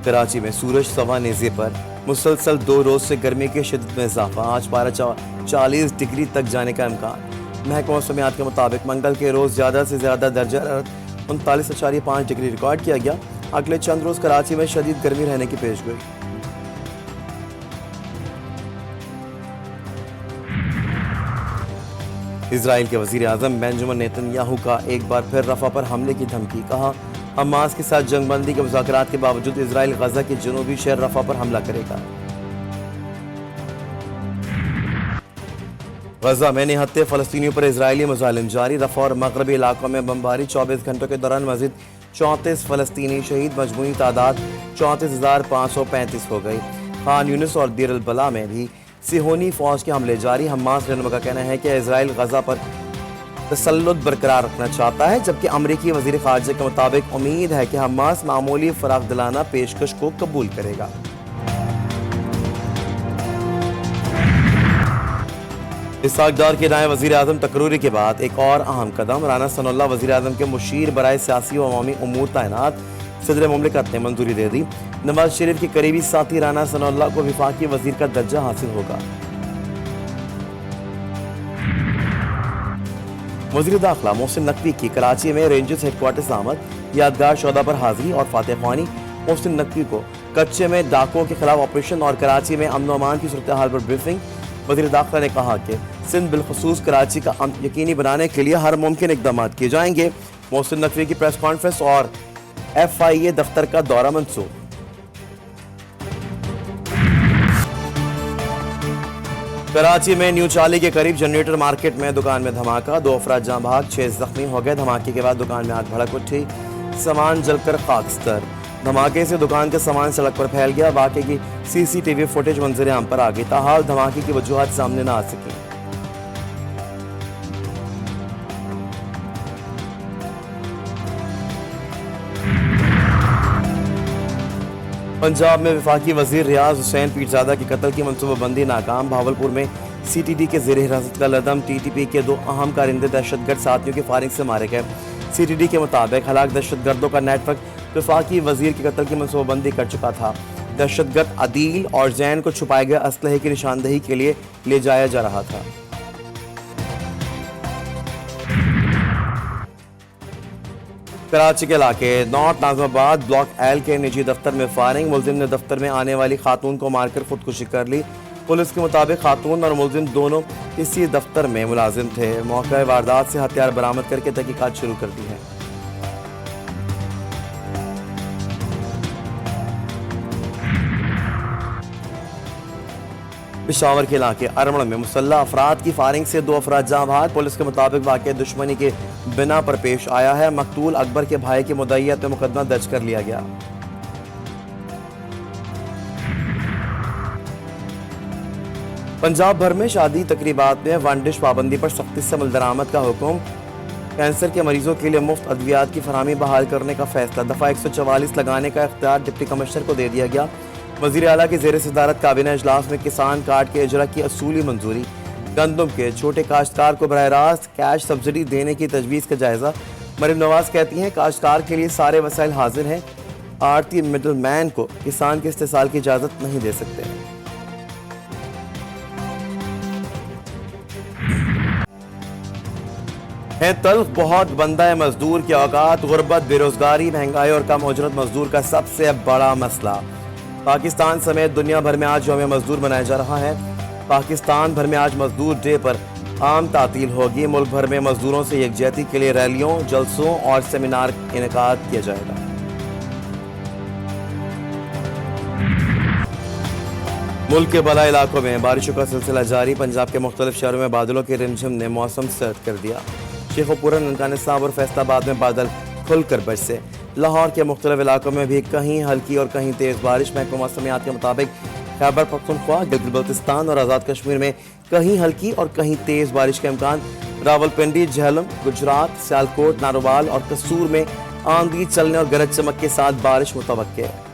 कराची में सूरज सवा नेज़े पर मुसलसल 2 रोज से गर्मी की शिद्दत में इजाफा। आज पारा 40 डिग्री तक जाने का इम्कान। महकमा मौसमियात के मुताबिक मंगल के रोज ज़्यादा से ज़्यादा दर्जा हरारत 39.5 डिग्री रिकॉर्ड किया गया। अगले चंद रोज कराची में शदीद गर्मी रहने की पेशगोई। इजराइल के वजीर आजम बेंजामिन नेतन्याहू का एक बार फिर रफा पर हमले की धमकी। कहा, हमास के साथ जंगबंदी के मुज़ाकरात के बावजूद इजराइल गजा के जनूबी शहर रफा पर हमला करेगा। गजा में निहत्ते फ़लस्तीनियों पर इजरायली मुज़ालिम जारी। रफा और मगरबी इलाकों में बमबारी। 24 घंटों के दौरान मजीद 34 फ़लस्तीनी शहीद। मजमूई तादाद 34,535 हो गई। खान यूनिस और देर अल बला में भी सिहोनी फौज के हमले जारी। हमास रहनुमा का कहना है कि इजराइल गजा पर तसल्लुत बरकरार रखना चाहता है, जबकि अमरीकी वजीर खारजा के मुताबिक उम्मीद है कि हमास मामूली फराख दिलाना पेशकश को कबूल करेगा। इसहाक डार के नायब वजीर आजम तकरूरी के बाद एक और अहम कदम। राना सनाउल्लाह वजीर आजम के मुशीर बराए सियासी व अवामी उमूर तैनात। सदर मुमलिकत ने मंजूरी दे दी। नवाज शरीफ के करीबी साथी राना सनाउल्लाह को विफाकी वजीर का दर्जा हासिल होगा। वज़ीर दाखिला मोहसिन नकवी की कराची में रेंजर्स हेडक्वार्टर आमद। यादगार शोदा पर हाजिरी और फातह ख्वानी। मोहसिन नकवी को कच्चे में डाकुओं के खिलाफ ऑपरेशन और कराची में अमन अमान की सूरत हाल पर ब्रीफिंग। वज़ीर दाखिला ने कहा कि सिंध बिलखुसूस कराची का अमन यकीनी बनाने के लिए हर मुमकिन इकदाम किए जाएंगे। मोहसिन नकवी की प्रेस कॉन्फ्रेंस और FIA दफ्तर का दौरा मंसूख। कराची में न्यू चाली के करीब जनरेटर मार्केट में दुकान में धमाका। 2 अफराद जाँ भाग, 6 जख्मी हो गए। धमाके के बाद दुकान में आग भड़क उठी। सामान जलकर खाकस्तर। धमाके से दुकान का सामान सड़क पर फैल गया। वाक़े की CCTV फुटेज मंजर आम पर आ गई। ताहाल धमाके की वजूहात सामने न आ सकी। पंजाब में वफाकी वजीर रियाज हुसैन पीरजादा के कत्ल की मनसूबाबंदी नाकाम। भावलपुर में CTD के ज़ेर हिरासत का लदम। TTP के 2 अहम कारिंदे दहशतगर्द साथियों की फायरिंग से मारे गए। CTD के मुताबिक हलाक दहशतगर्दों का नेटवर्क वफाकी वजीर के कत्ल की मनसूबाबंदी कर चुका था। दहशतगर्द अदील और जैन को छुपाए गए असलहे की निशानदही के लिए ले जाया जा रहा था। कराची के इलाके नॉर्थ नाज़िमाबाद ब्लॉक L के निजी दफ्तर में फायरिंग। मुलजिम ने दफ्तर में आने वाली खातून को मारकर खुदकुशी कर ली। पुलिस के मुताबिक खातून और मुलजिम दोनों इसी दफ्तर में मुलाजिम थे। मौके वारदात से हथियार बरामद करके तहकीकात शुरू कर दी है। पेशावर के इलाके अरमड़ में मुसल्लह अफराद की फायरिंग से 2 अफराद जाँ भाग। पुलिस के मुताबिक वाक़या दुश्मनी के बिना पर पेश आया है। मकतूल अकबर के भाई की मुद्दईयत में मुकदमा दर्ज कर लिया गया। पंजाब भर में शादी तकरीबात में वन डिश पाबंदी पर सख्ती से अमल दरामद का हुक्म। कैंसर के मरीजों के लिए मुफ्त अद्वियात की फराहमी बहाल करने का फैसला। दफ़ा 144 लगाने का इख्तियार डिप्टी कमिश्नर को दे दिया गया। वज़ीर आला की ज़ेर सदारत काबीना इजलास में किसान कार्ड के इजरा की असूली मंजूरी। गंदम के छोटे काश्तकार को बराह रास्त कैश सब्सिडी देने की तजवीज़ का जायज़ा। मरीम नवाज कहती हैं काश्तकार के लिए सारे वसाइल हाजिर हैं। आड़ती मिडल मैन को किसान के इस्तेसाल की इजाज़त नहीं दे सकते। है तल्ख बहुत बंदा है मजदूर की औकात। गुर्बत, बेरोजगारी, महंगाई और कम उजरत मजदूर का सबसे बड़ा मसला। पाकिस्तान समेत दुनिया भर में आज यौम मजदूर मनाया जा रहा है। पाकिस्तान भर में आज मजदूर डे पर आम तातील होगी। मुल्क भर में मजदूरों से यकजहती के लिए रैलियों, जलसों और सेमिनार इनेकाद किया जाएगा। मुल्क के बड़ा इलाकों में बारिशों का सिलसिला जारी। पंजाब के मुख्तलिफ शहरों में बादलों के रिमझिम ने मौसम सर्द कर दिया। शेखोपुरा, ननकाना साहब और फैसलाबाद में बादल खुलकर बरसे। लाहौर के मुख्तलिफ इलाकों में भी कहीं हल्की और कहीं तेज़ बारिश। महकमा मौसमियात के मुताबिक खैबर पख्तूनख्वा, गिलगित बल्तिस्तान और आज़ाद कश्मीर में कहीं हल्की और कहीं तेज़ बारिश का इम्कान। रावलपिंडी, झेलम, गुजरात, सियालकोट, नारोवाल और कसूर में आंधी चलने और गरज चमक के साथ बारिश मुतवक्के है।